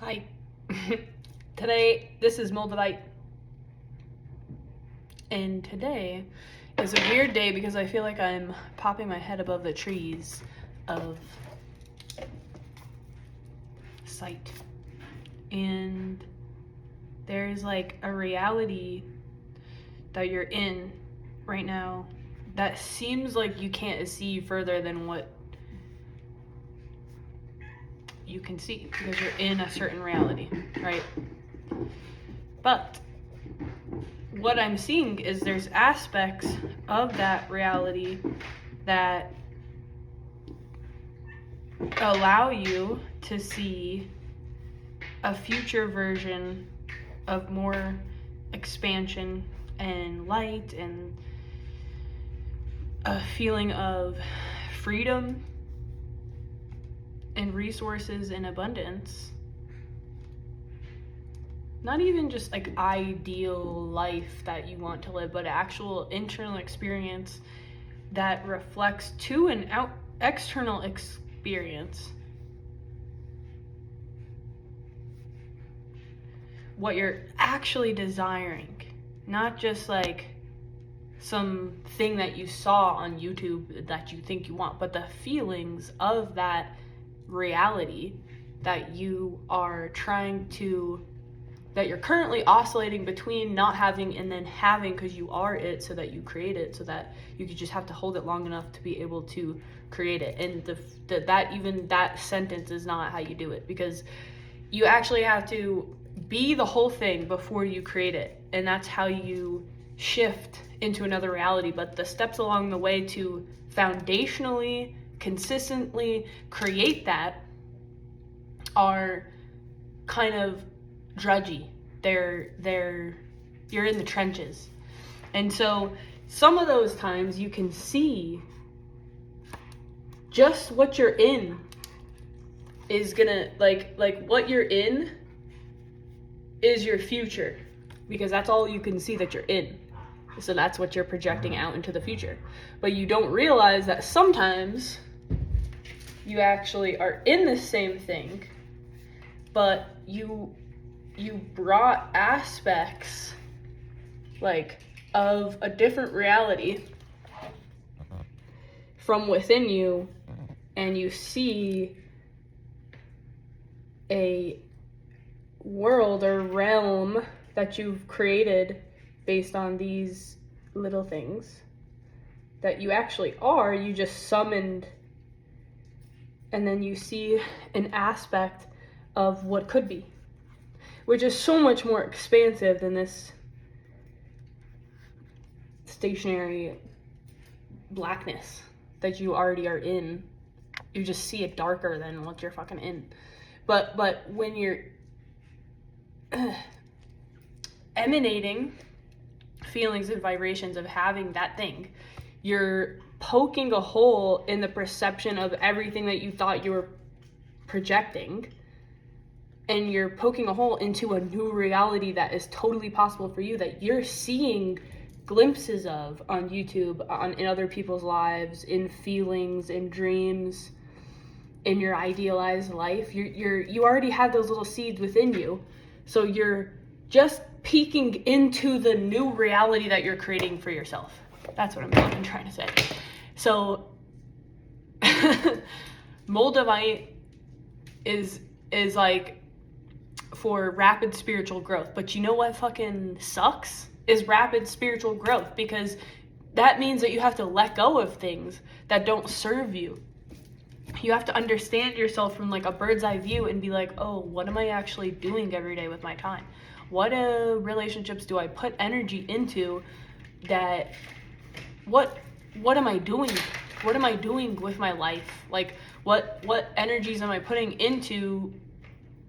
Hi. Today, this is Moldavite. And today is a weird day because I feel like I'm popping my head above the trees of sight. And there's like a reality that you're in right now that seems like you can't see further than what you can see because you're in a certain reality, right? But what I'm seeing is there's aspects of that reality that allow you to see a future version of more expansion and light and a feeling of freedom and resources and abundance. Not even just like ideal life that you want to live, but actual internal experience that reflects to an external experience what you're actually desiring, not just like some thing that you saw on YouTube that you think you want, but the feelings of that reality that you are that you're currently oscillating between not having and then having, because you are it, so that you create it, so that you could just have to hold it long enough to be able to create it. And that sentence is not how you do it, because you actually have to be the whole thing before you create it, and that's how you shift into another reality. But the steps along the way to foundationally, consistently create that are kind of drudgy. You're in the trenches. And so some of those times you can see just what you're in is gonna like what you're in is your future, because that's all you can see that you're in. So that's what you're projecting out into the future. But you don't realize that sometimes you actually are in the same thing, but you brought aspects like of a different reality from within you, and you see a world or realm that you've created based on these little things that you actually are, you just summoned, and then you see an aspect of what could be, which is so much more expansive than this stationary blackness that you already are in. You just see it darker than what you're fucking in. But when you're emanating feelings and vibrations of having that thing, you're poking a hole in the perception of everything that you thought you were projecting, and you're poking a hole into a new reality that is totally possible for you, that you're seeing glimpses of on YouTube, in other people's lives, in feelings, in dreams, in your idealized life. You already have those little seeds within you, so you're just peeking into the new reality that you're creating for yourself. That's what I'm fucking trying to say. So Moldavite is like for rapid spiritual growth. But you know what fucking sucks is rapid spiritual growth, because that means that you have to let go of things that don't serve you. You have to understand yourself from like a bird's eye view and be like, oh, what am I actually doing every day with my time? What relationships do I put energy into? That what am I doing? What am I doing with my life? Like what energies am I putting into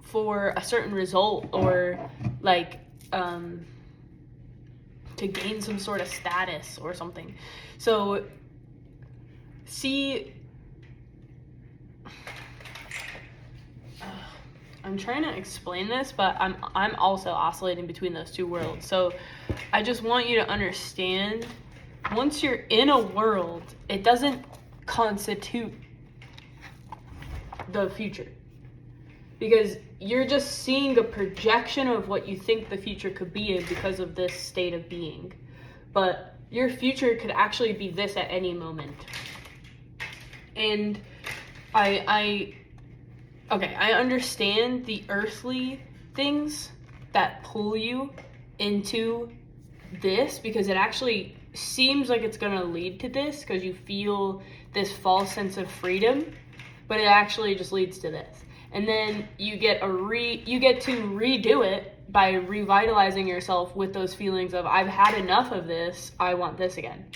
for a certain result, or like to gain some sort of status or something? So see, I'm trying to explain this, but I'm also oscillating between those two worlds. So I just want you to understand, once you're in a world, it doesn't constitute the future. because you're just seeing a projection of what you think the future could be because of this state of being. But your future could actually be this at any moment. And I understand the earthly things that pull you into this, because it actually seems like it's going to lead to this because you feel this false sense of freedom, but it actually just leads to this. And then you get to redo it by revitalizing yourself with those feelings of, I've had enough of this, I want this again.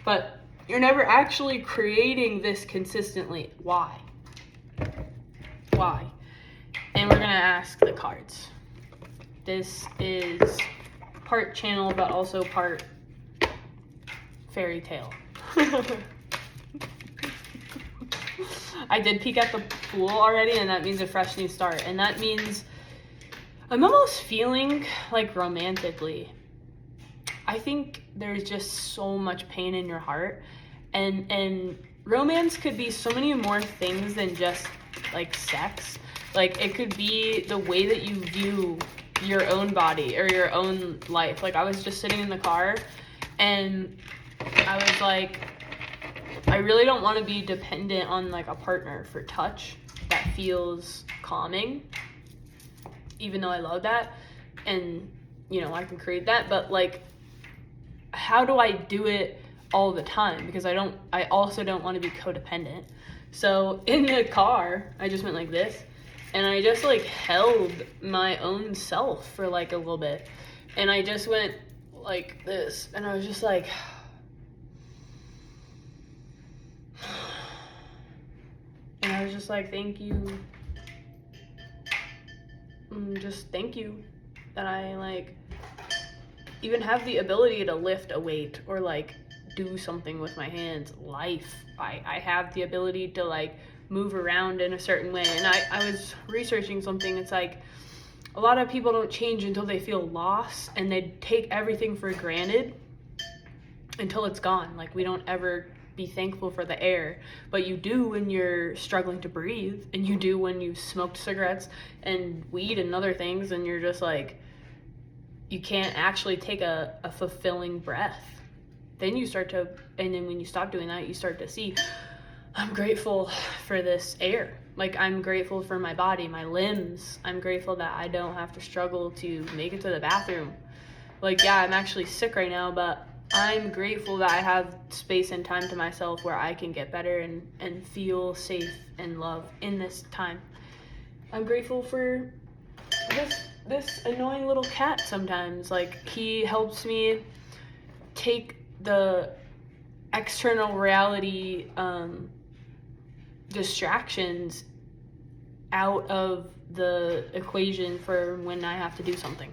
But you're never actually creating this consistently. Why? And we're gonna ask the cards. This is part channel, but also part fairy tale. I did peek at the pool already, and that means a fresh new start. And that means I'm almost feeling like romantically, I think there's just so much pain in your heart, and romance could be so many more things than just like sex. Like, it could be the way that you view your own body or your own life. Like, I was just sitting in the car and I was like, I really don't want to be dependent on like a partner for touch that feels calming, even though I love that and, you know, I can create that. But like, how do I do it all the time? Because I also don't want to be codependent. So in the car, I just went like this, and I just like held my own self for like a little bit, and I just went like this, and I was just like, and I was just like, thank you, just thank you that I like even have the ability to lift a weight or like do something with my hands. I have the ability to like move around in a certain way. And I was researching something. It's like a lot of people don't change until they feel lost, and they take everything for granted until it's gone. Like, we don't ever be thankful for the air, but you do when you're struggling to breathe, and you do when you smoked cigarettes and weed and other things, and you're just like, you can't actually take a fulfilling breath. Then you start to, and then when you stop doing that, you start to see, I'm grateful for this air. Like, I'm grateful for my body, my limbs. I'm grateful that I don't have to struggle to make it to the bathroom. Like, yeah, I'm actually sick right now, but I'm grateful that I have space and time to myself where I can get better and feel safe and loved in this time. I'm grateful for this annoying little cat sometimes. Like, he helps me take the external reality distractions out of the equation for when I have to do something,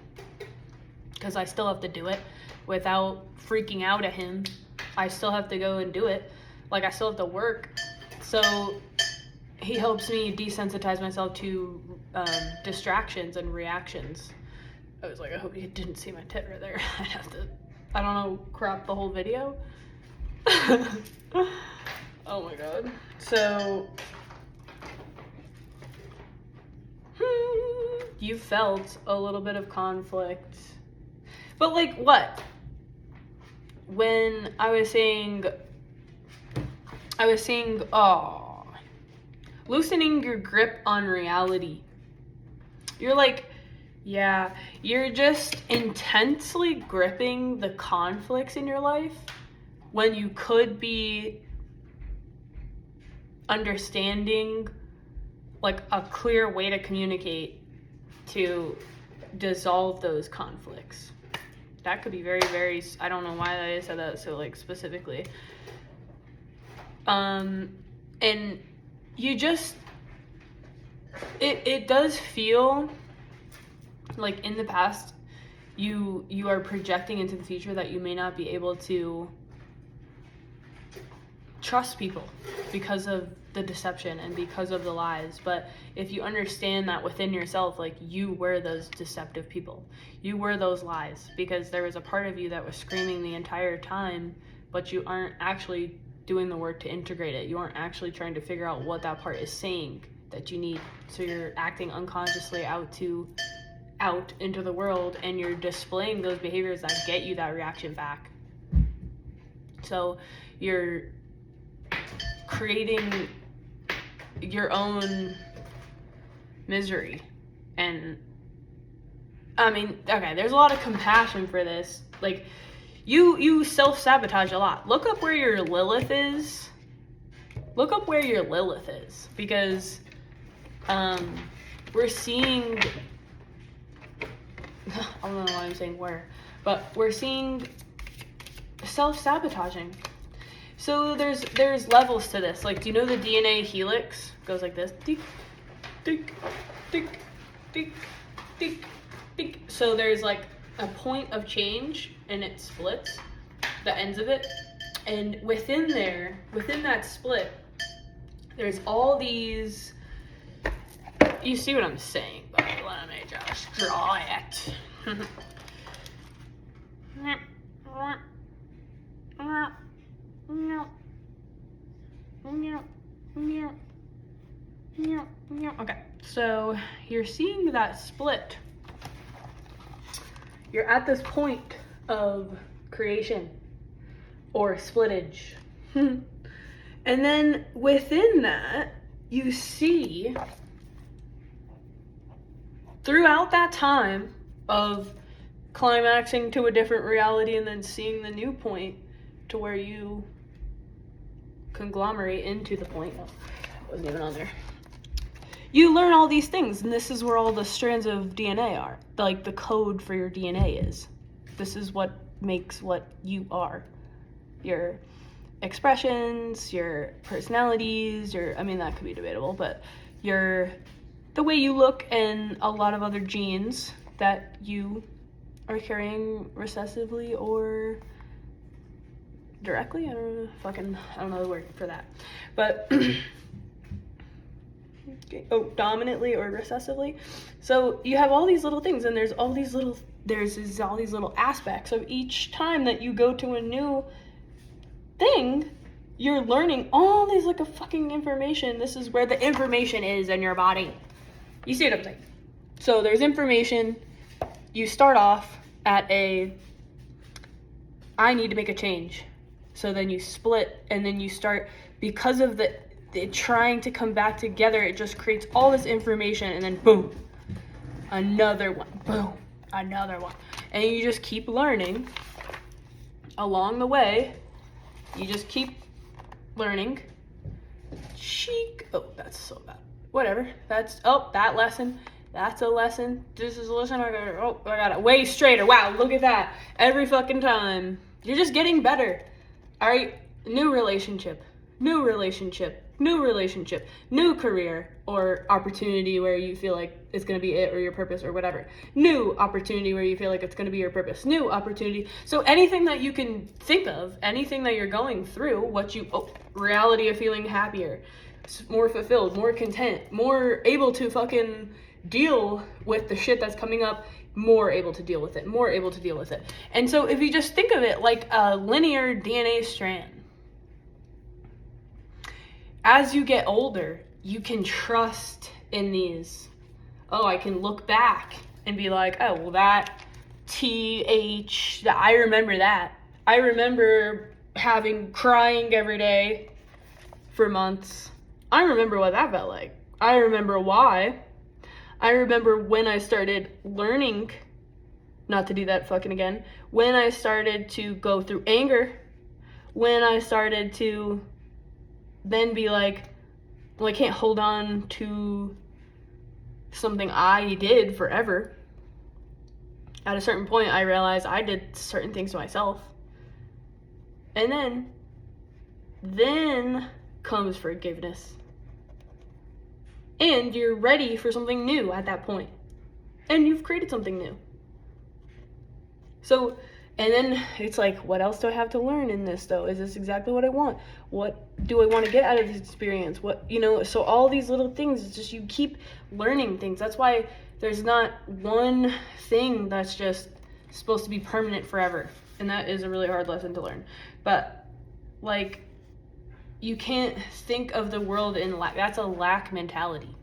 because I still have to do it without freaking out at him. I still have to go and do it. Like, I still have to work. So he helps me desensitize myself to distractions and reactions. I was like, I hope you didn't see my tit right there. I'd have to, I don't know, crop the whole video. Oh my god. So you felt a little bit of conflict, but like what? When I was saying, loosening your grip on reality. You're like, yeah, you're just intensely gripping the conflicts in your life when you could be understanding like a clear way to communicate to dissolve those conflicts. That could be very, very, I don't know why I said that so like specifically. And you just, it does feel like in the past you are projecting into the future that you may not be able to trust people because of the deception and because of the lies. But if you understand that within yourself, like, you were those deceptive people, you were those lies, because there was a part of you that was screaming the entire time, but you aren't actually doing the work to integrate it. You aren't actually trying to figure out what that part is saying that you need. So you're acting unconsciously out into the world, and you're displaying those behaviors that get you that reaction back. So you're creating your own misery. And I mean, okay, there's a lot of compassion for this. Like, you self-sabotage a lot. Look up where your Lilith is. Because we're seeing, I don't know why I'm saying where, but we're seeing self-sabotaging. So there's levels to this. Like, do you know the DNA helix goes like this? Tick, tick, tick, tick, tick, tick. So there's like a point of change, and it splits the ends of it. And within that split, there's all these, you see what I'm saying, but let me just draw it. Okay, so you're seeing that split. You're at this point of creation or splittage. And then within that, you see throughout that time of climaxing to a different reality and then seeing the new point to where you conglomerate into the point. Oh, wasn't even on there. You learn all these things, and this is where all the strands of DNA are. Like, the code for your DNA is. This is what makes what you are. Your expressions, your personalities, I mean, that could be debatable, but the way you look, and a lot of other genes that you are carrying recessively or directly. I don't know the word for that. But dominantly or recessively. So you have all these little things, and there's all these little aspects of each time that you go to a new thing. You're learning all these like a fucking information. This is where the information is in your body. You see what I'm saying? So there's information. You start off at I need to make a change. So then you split, and then you start, because of the trying to come back together, it just creates all this information, and then boom, another one, boom, another one. And you just keep learning along the way. You just keep learning. Chic. Oh, that's so bad. Whatever. That lesson. That's a lesson. This is a lesson. I got it way straighter. Wow, look at that. Every fucking time. You're just getting better. All right. New relationship, new career or opportunity where you feel like it's going to be it or your purpose or whatever. New opportunity where you feel like it's going to be your purpose. New opportunity. So anything that you can think of, anything that you're going through, reality of feeling happier, more fulfilled, more content, more able to fucking deal with the shit that's coming up, more able to deal with it. And so if you just think of it like a linear DNA strand, as you get older, you can trust in these. Oh, I can look back and be like, oh, well, that I remember that. I remember crying every day for months. I remember what that felt like. I remember why. I remember when I started learning not to do that fucking again. When I started to go through anger. When I started to then be like, well, I can't hold on to something I did forever. At a certain point, I realized I did certain things to myself. And then comes forgiveness. And you're ready for something new at that point. And you've created something new. So, and then it's like, what else do I have to learn in this, though? Is this exactly what I want? What do I want to get out of this experience? So all these little things, it's just you keep learning things. That's why there's not one thing that's just supposed to be permanent forever. And that is a really hard lesson to learn. But, like, you can't think of the world in lack. That's a lack mentality.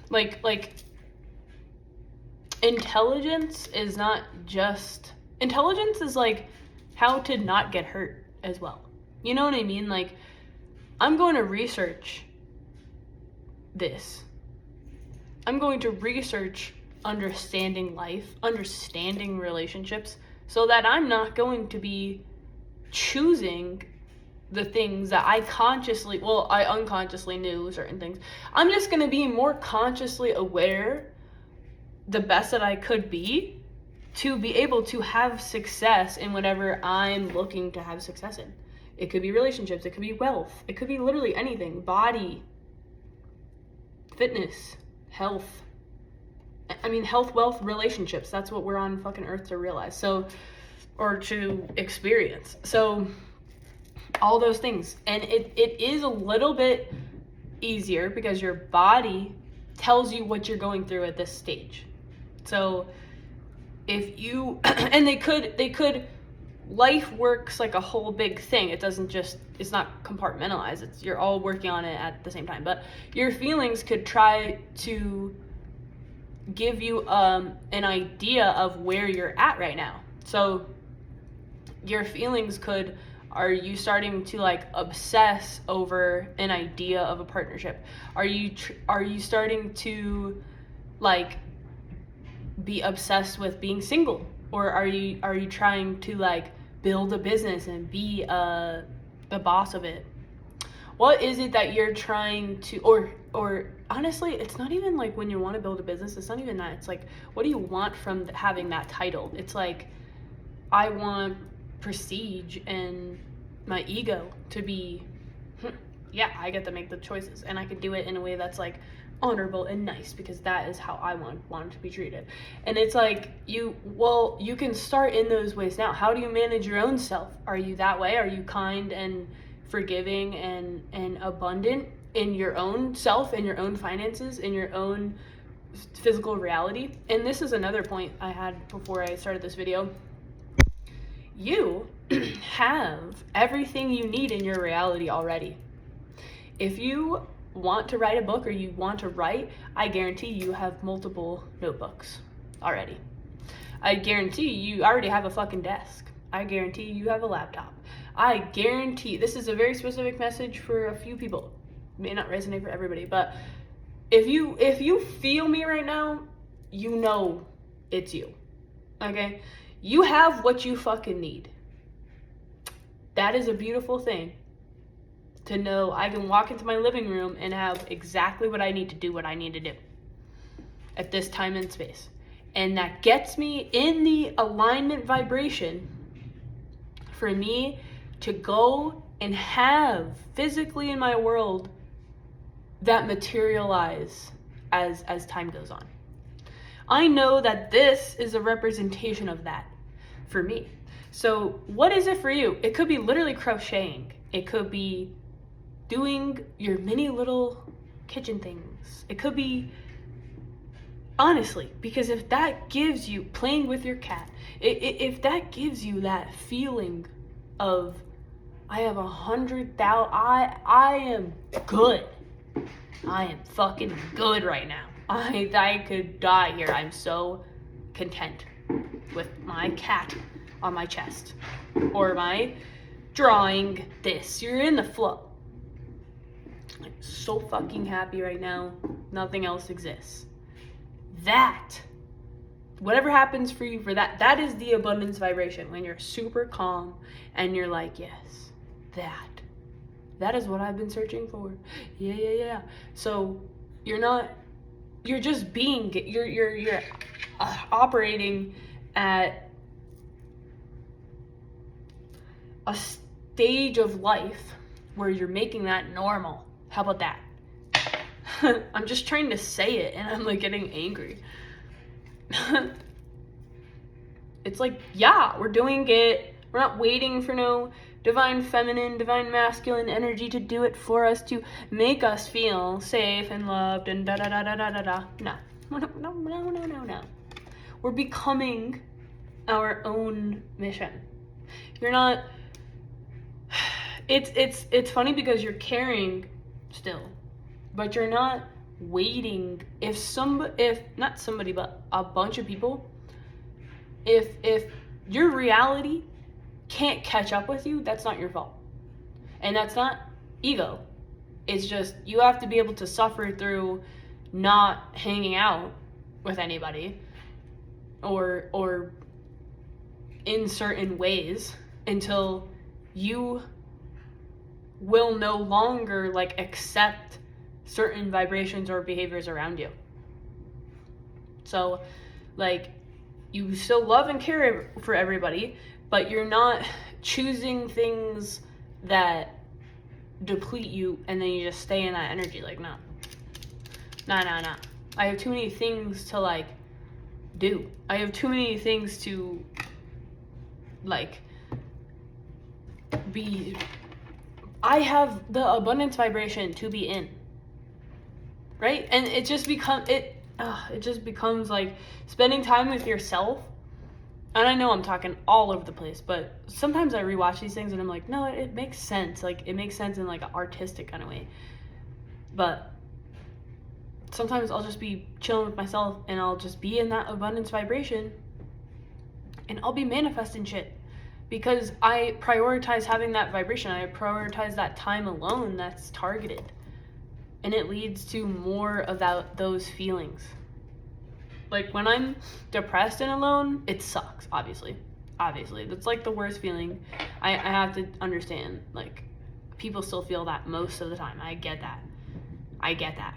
Like intelligence is not just, intelligence is like how to not get hurt as well. You know what I mean? Like, I'm going to research this. I'm going to research understanding life, understanding relationships, so that I'm not going to be choosing the things that I unconsciously knew certain things. I'm just going to be more consciously aware, the best that I could be, to be able to have success in whatever I'm looking to have success in. It could be relationships, it could be wealth, it could be literally anything. Body, fitness, health. I mean, health, wealth, relationships. That's what we're on fucking earth to realize. So, or to experience. So, all those things. And it is a little bit easier because your body tells you what you're going through at this stage. So, if you, and they could, life works like a whole big thing. It doesn't just, it's not compartmentalized. It's, you're all working on it at the same time. But your feelings could try to give you an idea of where you're at right now. So your feelings could, are you starting to like obsess over an idea of a partnership? Are you starting to like be obsessed with being single? Or are you trying to like build a business and be the boss of it? What is it that you're trying to, or honestly, it's not even like when you want to build a business, it's not even that. It's like, what do you want from having that title? It's like, I want prestige and my ego to be, yeah, I get to make the choices, and I could do it in a way that's like honorable and nice, because that is how I want to be treated. And it's like, you can start in those ways now. How do you manage your own self? Are you that way? Are you kind and forgiving and abundant in your own self, in your own finances, in your own physical reality? And this is another point I had before I started this video. You have everything you need in your reality already. If you want to write a book, or you want to write, I guarantee you have multiple notebooks already. I guarantee you already have a fucking desk. I guarantee you have a laptop. I guarantee, this is a very specific message for a few people. It may not resonate for everybody, but if you feel me right now, you know it's you. Okay? You have what you fucking need. That is a beautiful thing. To know I can walk into my living room and have exactly what I need to do what I need to do at this time and space. And that gets me in the alignment vibration for me to go and have physically in my world that materialize as time goes on. I know that this is a representation of that for me. So what is it for you? It could be literally crocheting. It could be doing your mini little kitchen things. It could be, honestly, because if that gives you, playing with your cat, if that gives you that feeling of, I have 100,000, I am good. I am fucking good right now. I could die here. I'm so content with my cat on my chest, or my drawing this. You're in the flow. I'm so fucking happy right now. Nothing else exists. That, whatever happens for you for that, that is the abundance vibration. When you're super calm and you're like, yes, that is what I've been searching for. Yeah. So you're just being, you're operating at a stage of life where you're making that normal. How about that? I'm just trying to say it and I'm like getting angry. It's like, yeah, we're doing it. We're not waiting for no divine feminine, divine masculine energy to do it for us, to make us feel safe and loved and da da da da da da da. No. We're becoming our own mission. You're not, it's funny because you're caring still, but you're not waiting. If not somebody, but a bunch of people, if your reality can't catch up with you, that's not your fault. And that's not ego. It's just you have to be able to suffer through not hanging out with anybody or in certain ways until you will no longer like accept certain vibrations or behaviors around you. So like you still love and care for everybody, but you're not choosing things that deplete you and then you just stay in that energy. Like, no. I have too many things to like do. I have too many things to like be. I have the abundance vibration to be in, right? And it just becomes like spending time with yourself. And I know I'm talking all over the place, but sometimes I rewatch these things and I'm like, no, it makes sense. Like, it makes sense in like an artistic kind of way. But sometimes I'll just be chilling with myself and I'll just be in that abundance vibration and I'll be manifesting shit because I prioritize having that vibration. I prioritize that time alone that's targeted, and it leads to more of those feelings. Like when I'm depressed and alone, it sucks, obviously. That's like the worst feeling. I have to understand, like, people still feel that most of the time. I get that.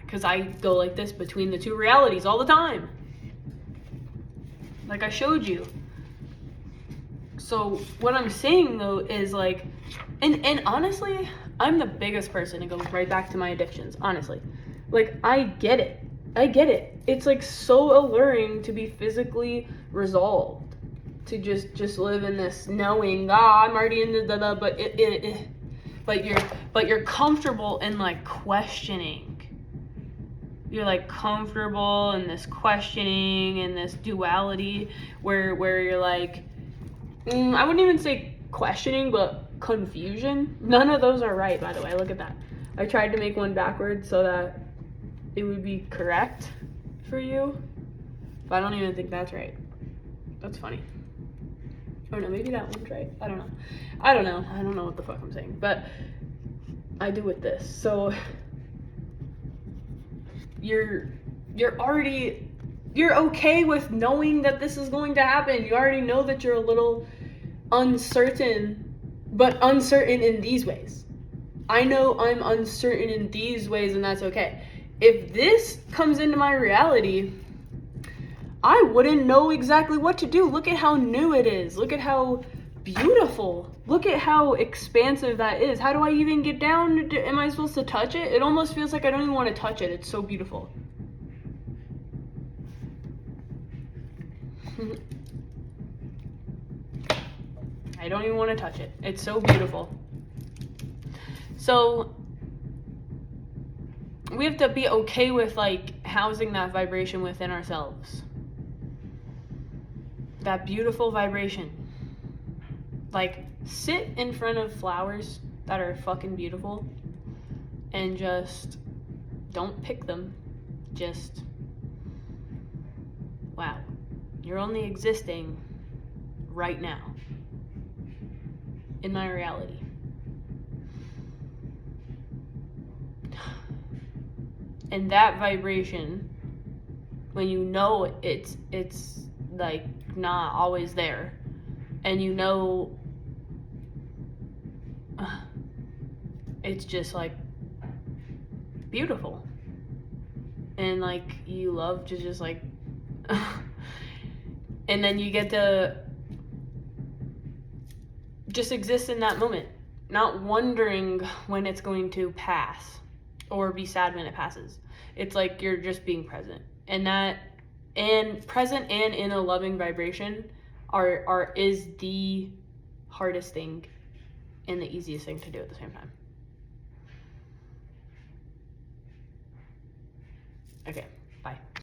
Because I go like this between the two realities all the time. Like I showed you. So what I'm saying though is like, and honestly, I'm the biggest person. It goes right back to my addictions, honestly. Like, I get it. It's like so alluring to be physically resolved, to just live in this knowing, I'm already in the but you're comfortable in like questioning. You're like comfortable in this questioning and this duality where you're like, I wouldn't even say questioning, but confusion. None of those are right, by the way. Look at that. I tried to make one backwards so that it would be correct for you, but I don't even think that's right. That's funny. Oh no, maybe that one's right. I don't know what the fuck I'm saying, but I do with this. So you're okay with knowing that this is going to happen. You already know that you're a little uncertain, but uncertain in these ways. I know I'm uncertain in these ways, and that's okay. If this comes into my reality, I wouldn't know exactly what to do. Look at how new it is. Look at how beautiful. Look at how expansive that is. How do I even get down? Am I supposed to touch it? It almost feels like I don't even want to touch it. It's so beautiful. I don't even want to touch it. It's so beautiful. So we have to be okay with like housing that vibration within ourselves. That beautiful vibration. Like, sit in front of flowers that are fucking beautiful and just don't pick them. Just, wow, you're only existing right now in my reality. And that vibration, when you know it's like not always there, and you know it's just like beautiful, and like you love to just like and then you get to just exist in that moment, not wondering when it's going to pass or be sad when it passes. It's like you're just being present, and present and in a loving vibration is the hardest thing and the easiest thing to do at the same time. Okay.